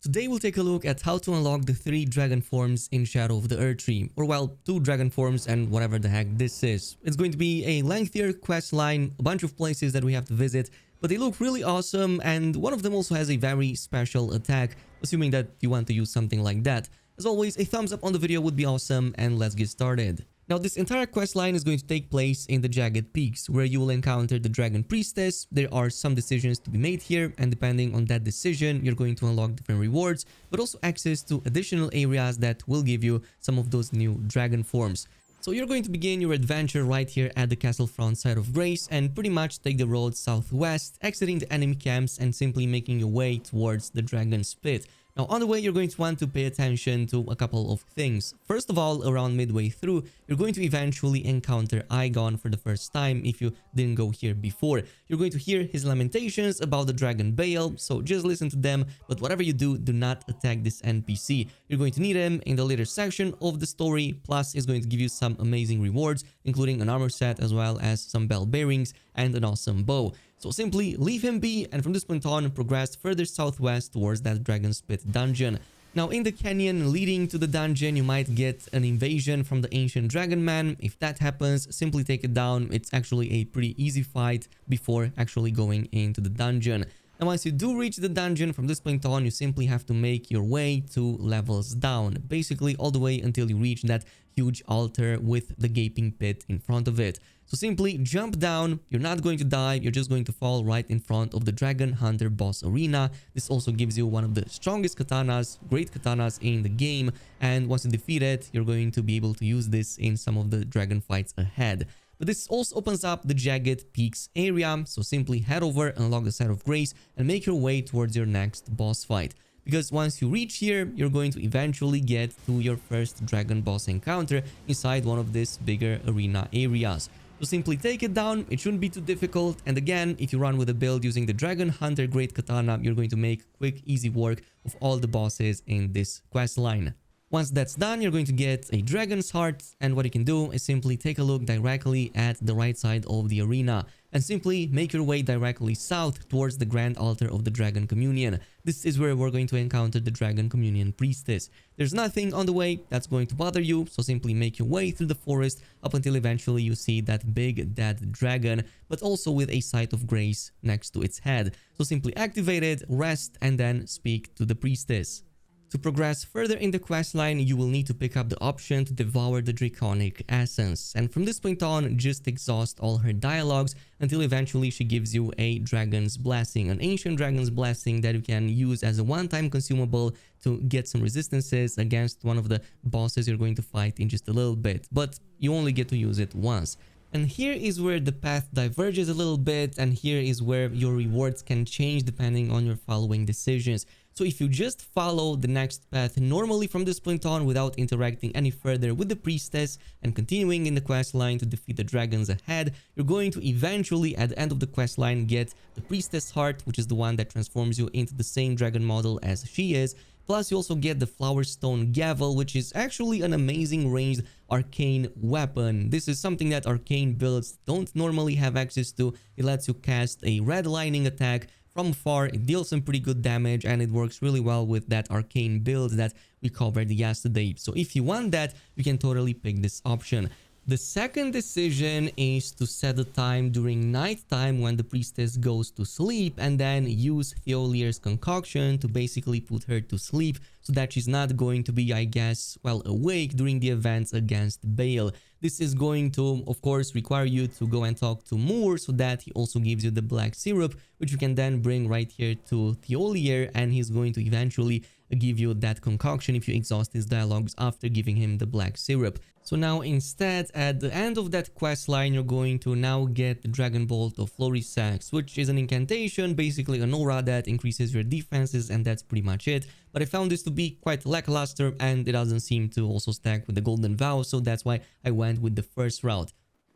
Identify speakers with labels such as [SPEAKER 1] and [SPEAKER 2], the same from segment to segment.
[SPEAKER 1] Today we'll take a look at how to unlock the 3 dragon forms in Shadow of the Erdtree, or well, 2 dragon forms and whatever the heck this is. It's going to be a lengthier quest line, a bunch of places that we have to visit, but they look really awesome, and one of them also has a very special attack, assuming that you want to use something like that. As always, a thumbs up on the video would be awesome, and let's get started. Now, this entire quest line is going to take place in the Jagged Peaks, where you will encounter the Dragon Priestess. There are some decisions to be made here, and depending on that decision, you're going to unlock different rewards, but also access to additional areas that will give you some of those new dragon forms. So you're going to begin your adventure right here at the castle front side of Grace, and pretty much take the road southwest, exiting the enemy camps and simply making your way towards the Dragon's Pit. Now, on the way, you're going to want to pay attention to a couple of things. First of all, around midway through, you're going to eventually encounter Igon for the first time if you didn't go here before. You're going to hear his lamentations about the dragon Bayle, so just listen to them, but whatever you do, do not attack this NPC. You're going to need him in the later section of the story, plus he's going to give you some amazing rewards, including an armor set as well as some bell bearings and an awesome bow. So simply leave him be, and from this point on, progress further southwest towards that Dragon's Pit dungeon. Now, in the canyon leading to the dungeon, you might get an invasion from the Ancient Dragon Man. If that happens, simply take it down. It's actually a pretty easy fight before actually going into the dungeon. And once you do reach the dungeon, from this point on, you simply have to make your way 2 levels down. Basically, all the way until you reach that huge altar with the gaping pit in front of it. So simply jump down. You're not going to die. You're just going to fall right in front of the Dragon Hunter boss arena. This also gives you one of the strongest katanas, great katanas in the game. And once you defeat it, you're going to be able to use this in some of the dragon fights ahead. But this also opens up the Jagged Peaks area, so simply head over, unlock the Side of Grace, and make your way towards your next boss fight. Because once you reach here, you're going to eventually get to your first dragon boss encounter inside one of these bigger arena areas. So simply take it down, it shouldn't be too difficult, and again, if you run with a build using the Dragon Hunter Great Katana, you're going to make quick, easy work of all the bosses in this quest line. Once that's done, you're going to get a Dragon's Heart, and what you can do is simply take a look directly at the right side of the arena, and simply make your way directly south towards the Grand Altar of the Dragon Communion. This is where we're going to encounter the Dragon Communion Priestess. There's nothing on the way that's going to bother you, so simply make your way through the forest up until eventually you see that big dead dragon, but also with a Sight of Grace next to its head. So simply activate it, rest, and then speak to the Priestess. To progress further in the questline, you will need to pick up the option to devour the Draconic Essence, and from this point on, just exhaust all her dialogues until eventually she gives you a Dragon's Blessing, an Ancient Dragon's Blessing that you can use as a one-time consumable to get some resistances against one of the bosses you're going to fight in just a little bit, but you only get to use it once. And here is where the path diverges a little bit, and here is where your rewards can change depending on your following decisions. So if you just follow the next path normally from this point on without interacting any further with the Priestess and continuing in the quest line to defeat the dragons ahead, you're going to eventually at the end of the quest line get the Priestess Heart, which is the one that transforms you into the same dragon model as she is. Plus, you also get the Flower Stone Gavel, which is actually an amazing ranged arcane weapon. This is something that arcane builds don't normally have access to. It lets you cast a red lightning attack from far. It deals some pretty good damage, and it works really well with that arcane build that we covered yesterday. So if you want that, you can totally pick this option. The second decision is to set the time during nighttime when the Priestess goes to sleep, and then use Theolier's concoction to basically put her to sleep so that she's not going to be, I guess, well, awake during the events against Bayle. This is going to, of course, require you to go and talk to Moore so that he also gives you the black syrup, which you can then bring right here to Theolier, and he's going to eventually give you that concoction if you exhaust his dialogues after giving him the black syrup. So now instead, at the end of that quest line, you're going to now get the Dragon Bolt of Senesax, which is an incantation, basically an aura that increases your defenses, and that's pretty much it. But I found this to be quite lackluster, and it doesn't seem to also stack with the Golden Vow, so that's why I went with the first route.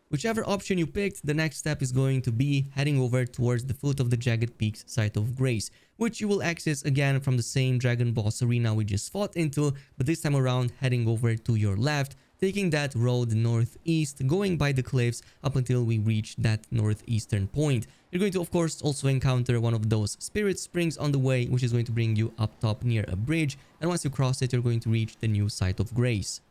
[SPEAKER 1] Whichever option you picked, the next step is going to be heading over towards the foot of the Jagged Peaks Sight of Grace, which you will access again from the same dragon boss arena we just fought into, but this time around heading over to your left taking that road northeast, going by the cliffs up until we reach that northeastern point. You're going to, of course, also encounter one of those spirit springs on the way, which is going to bring you up top near a bridge, and once you cross it, you're going to reach the new site of grace.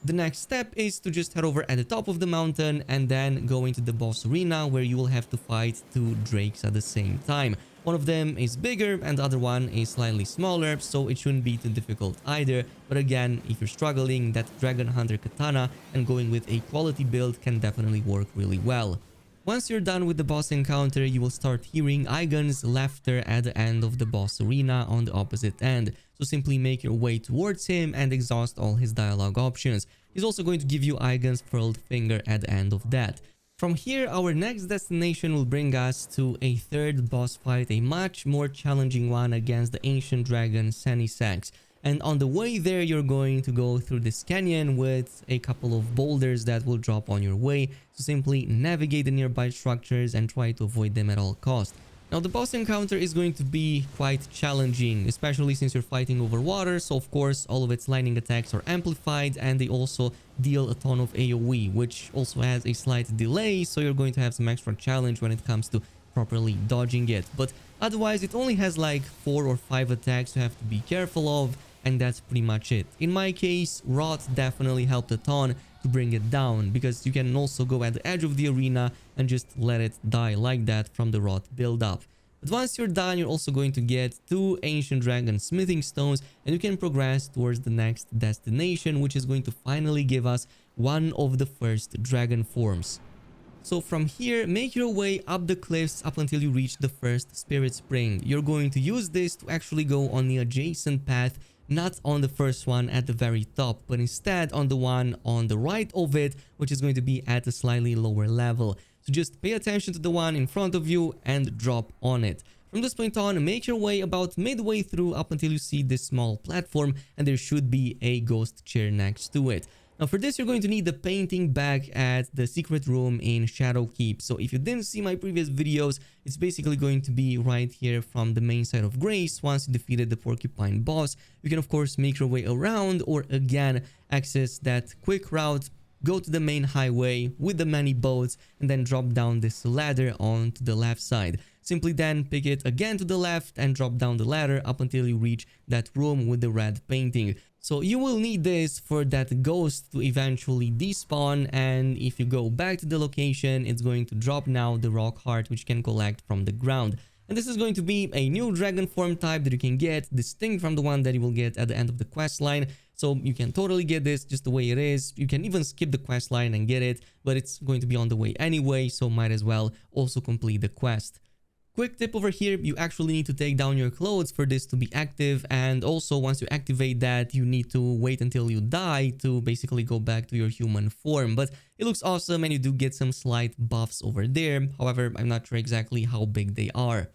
[SPEAKER 1] The next step is to just head over at the top of the mountain and then go into the boss arena, where you will have to fight two drakes at the same time. One of them is bigger and the other one is slightly smaller, so it shouldn't be too difficult either. But again, if you're struggling, that Dragon Hunter Katana and going with a quality build can definitely work really well. Once you're done with the boss encounter, you will start hearing Aigon's laughter at the end of the boss arena on the opposite end. So simply make your way towards him and exhaust all his dialogue options. He's also going to give you Aigon's furled finger at the end of that. From here, our next destination will bring us to a third boss fight, a much more challenging one against the ancient dragon Senesax. And on the way there, you're going to go through this canyon with a couple of boulders that will drop on your way. So simply navigate the nearby structures and try to avoid them at all costs. Now, the boss encounter is going to be quite challenging, especially since you're fighting over water. So, of course, all of its lightning attacks are amplified, and they also deal a ton of AoE, which also has a slight delay. So you're going to have some extra challenge when it comes to properly dodging it. But otherwise, it only has like 4 or 5 attacks you have to be careful of, and that's pretty much it. In my case, Rot definitely helped a ton to bring it down, because you can also go at the edge of the arena and just let it die like that from the Rot build-up. But once you're done, you're also going to get 2 Ancient Dragon Smithing Stones, and you can progress towards the next destination, which is going to finally give us one of the first dragon forms. So from here, make your way up the cliffs up until you reach the first Spirit Spring. You're going to use this to actually go on the adjacent path, not on the first one at the very top, but instead on the one on the right of it, which is going to be at a slightly lower level. So just pay attention to the one in front of you and drop on it. From this point on, make your way about midway through up until you see this small platform, and there should be a ghost chair next to it. Now for this, you're going to need the painting back at the secret room in Shadowkeep. So if you didn't see my previous videos, it's basically going to be right here from the main side of Grace. Once you defeated the porcupine boss, you can of course make your way around, or again access that quick route, go to the main highway with the many boats, and then drop down this ladder onto the left side. Simply then pick it again to the left and drop down the ladder up until you reach that room with the red painting. So you will need this for that ghost to eventually despawn, and if you go back to the location, it's going to drop now the rock heart, which you can collect from the ground. And this is going to be a new dragon form type that you can get, distinct from the one that you will get at the end of the quest line. So you can totally get this just the way it is. You can even skip the quest line and get it, but it's going to be on the way anyway, so might as well also complete the quest. Quick tip over here, you actually need to take down your clothes for this to be active, and also once you activate that, you need to wait until you die to basically go back to your human form. But it looks awesome, and you do get some slight buffs over there. However, I'm not sure exactly how big they are.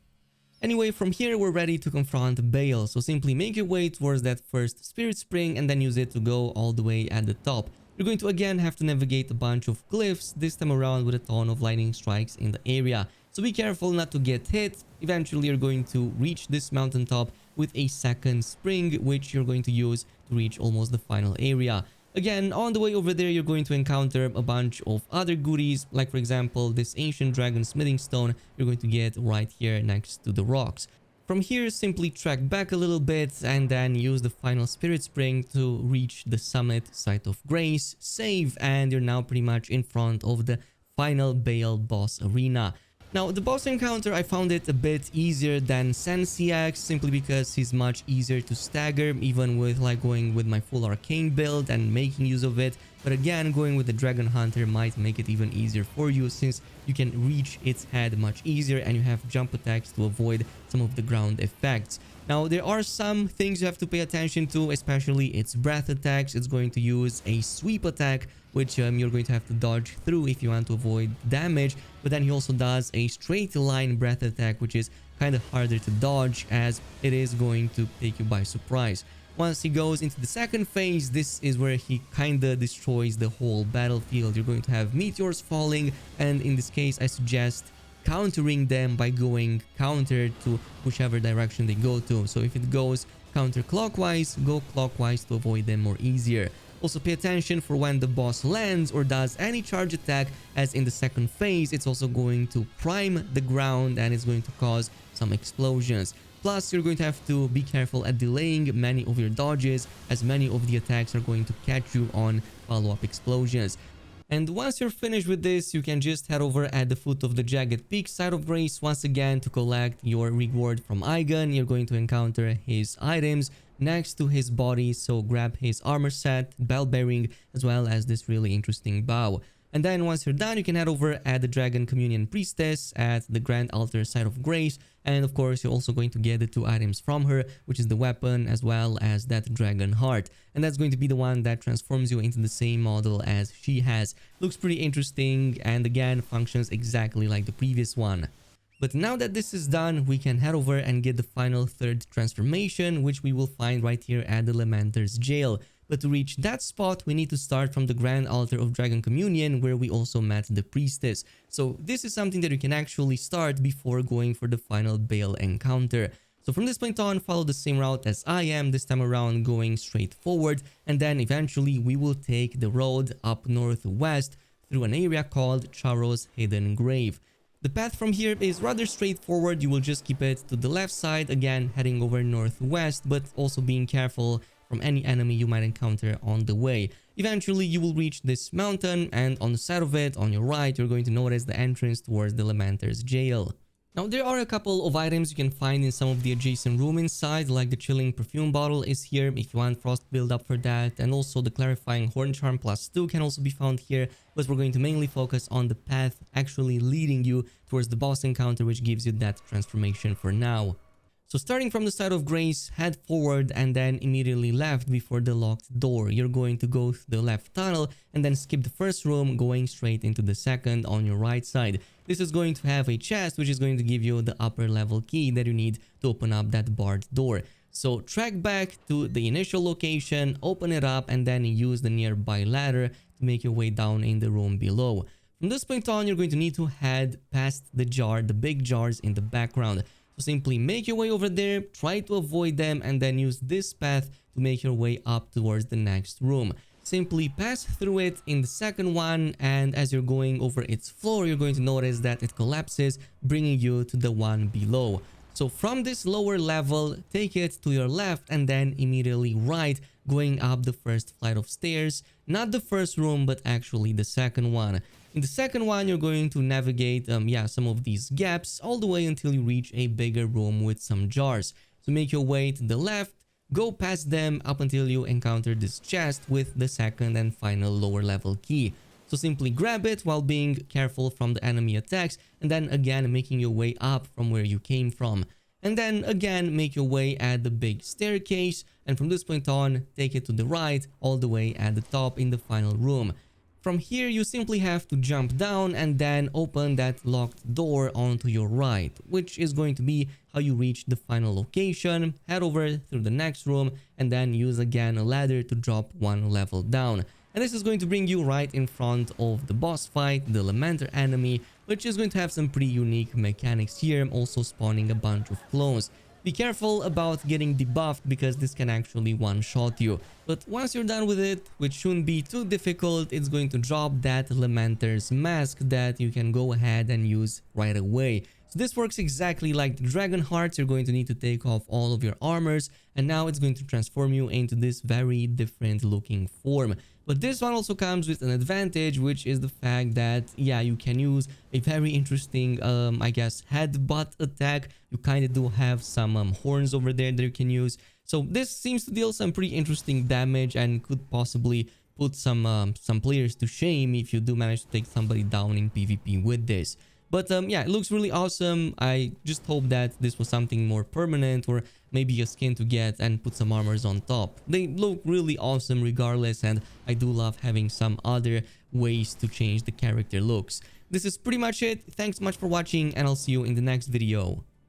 [SPEAKER 1] Anyway, from here we're ready to confront Bayle, so simply make your way towards that first Spirit Spring and then use it to go all the way at the top. You're going to again have to navigate a bunch of cliffs, this time around with a ton of lightning strikes in the area. So be careful not to get hit. Eventually you're going to reach this mountaintop with a second spring, which you're going to use to reach almost the final area. Again, on the way over there, you're going to encounter a bunch of other goodies, like for example, this ancient dragon smithing stone you're going to get right here next to the rocks. From here, simply track back a little bit and then use the final spirit spring to reach the summit site of grace, save, and you're now pretty much in front of the final Bayle boss arena. Now, the boss encounter, I found it a bit easier than Senesax, simply because he's much easier to stagger, even with like going with my full arcane build and making use of it. But again, going with the Dragon Hunter might make it even easier for you, since you can reach its head much easier and you have jump attacks to avoid some of the ground effects. Now, there are some things you have to pay attention to, especially its breath attacks. It's going to use a sweep attack, which you're going to have to dodge through if you want to avoid damage. But then he also does a straight line breath attack, which is kind of harder to dodge as it is going to take you by surprise. Once he goes into the second phase, this is where he kind of destroys the whole battlefield. You're going to have meteors falling, and in this case, I suggest countering them by going counter to whichever direction they go to. So if it goes counterclockwise, go clockwise to avoid them more easier. Also pay attention for when the boss lands or does any charge attack, as in the second phase it's also going to prime the ground and it's going to cause some explosions. Plus, you're going to have to be careful at delaying many of your dodges, as many of the attacks are going to catch you on follow-up explosions. And once you're finished with this, you can just head over at the foot of the Jagged Peak side of Grace once again to collect your reward from Eigen. You're going to encounter his items next to his body, so grab his armor set, bell bearing, as well as this really interesting bow. And then once you're done, you can head over at the Dragon Communion Priestess at the Grand Altar side of Grace. And of course, you're also going to get the 2 items from her, which is the weapon as well as that Dragon Heart. And that's going to be the one that transforms you into the same model as she has. Looks pretty interesting and again functions exactly like the previous one. But now that this is done, we can head over and get the final 3rd transformation, which we will find right here at the Lamenter's jail. But to reach that spot, we need to start from the Grand Altar of Dragon Communion, where we also met the Priestess. So this is something that you can actually start before going for the final Bayle encounter. So from this point on, follow the same route as I am, this time around going straight forward, and then eventually we will take the road up northwest through an area called Charo's Hidden Grave. The path from here is rather straightforward. You will just keep it to the left side, again heading over northwest, but also being careful from any enemy you might encounter on the way. Eventually you will reach this mountain, and on the side of it, on your right, you're going to notice the entrance towards the Lamenter's jail. Now there are a couple of items you can find in some of the adjacent room inside, like the chilling perfume bottle is here if you want frost build up for that, and also the clarifying horn charm +2 can also be found here, but we're going to mainly focus on the path actually leading you towards the boss encounter, which gives you that transformation for now. So starting from the side of Grace, head forward and then immediately left before the locked door. You're going to go through the left tunnel and then skip the first room, going straight into the second on your right side. This is going to have a chest which is going to give you the upper level key that you need to open up that barred door. So track back to the initial location, open it up, and then use the nearby ladder to make your way down in the room below. From this point on, you're going to need to head past the big jars in the background. So simply make your way over there, try to avoid them, and then use this path to make your way up towards the next room. Simply pass through it in the second one, and as you're going over its floor, you're going to notice that it collapses, bringing you to the one below. So from this lower level, take it to your left and then immediately right, going up the first flight of stairs. Not the first room, but actually the second one. In the second one, you're going to navigate some of these gaps all the way until you reach a bigger room with some jars. So make your way to the left, go past them up until you encounter this chest with the second and final lower level key. So simply grab it while being careful from the enemy attacks, and then again making your way up from where you came from. And then again make your way at the big staircase, and from this point on, take it to the right all the way at the top in the final room. From here, you simply have to jump down and then open that locked door onto your right, which is going to be how you reach the final location. Head over through the next room and then use again a ladder to drop one level down. And this is going to bring you right in front of the boss fight, the Lamenter enemy, which is going to have some pretty unique mechanics here, also spawning a bunch of clones. Be careful about getting debuffed because this can actually one-shot you. But once you're done with it, which shouldn't be too difficult, it's going to drop that Lamenter's mask that you can go ahead and use right away. So this works exactly like the Dragon Hearts. You're going to need to take off all of your armors, and now it's going to transform you into this very different looking form. But this one also comes with an advantage, which is the fact that, yeah, you can use a very interesting, headbutt attack. You kind of do have some horns over there that you can use. So this seems to deal some pretty interesting damage and could possibly put some players to shame if you do manage to take somebody down in PvP with this. But yeah, it looks really awesome. I just hope that this was something more permanent, or maybe a skin to get and put some armors on top. They look really awesome regardless, and I do love having some other ways to change the character looks. This is pretty much it. Thanks so much for watching, and I'll see you in the next video.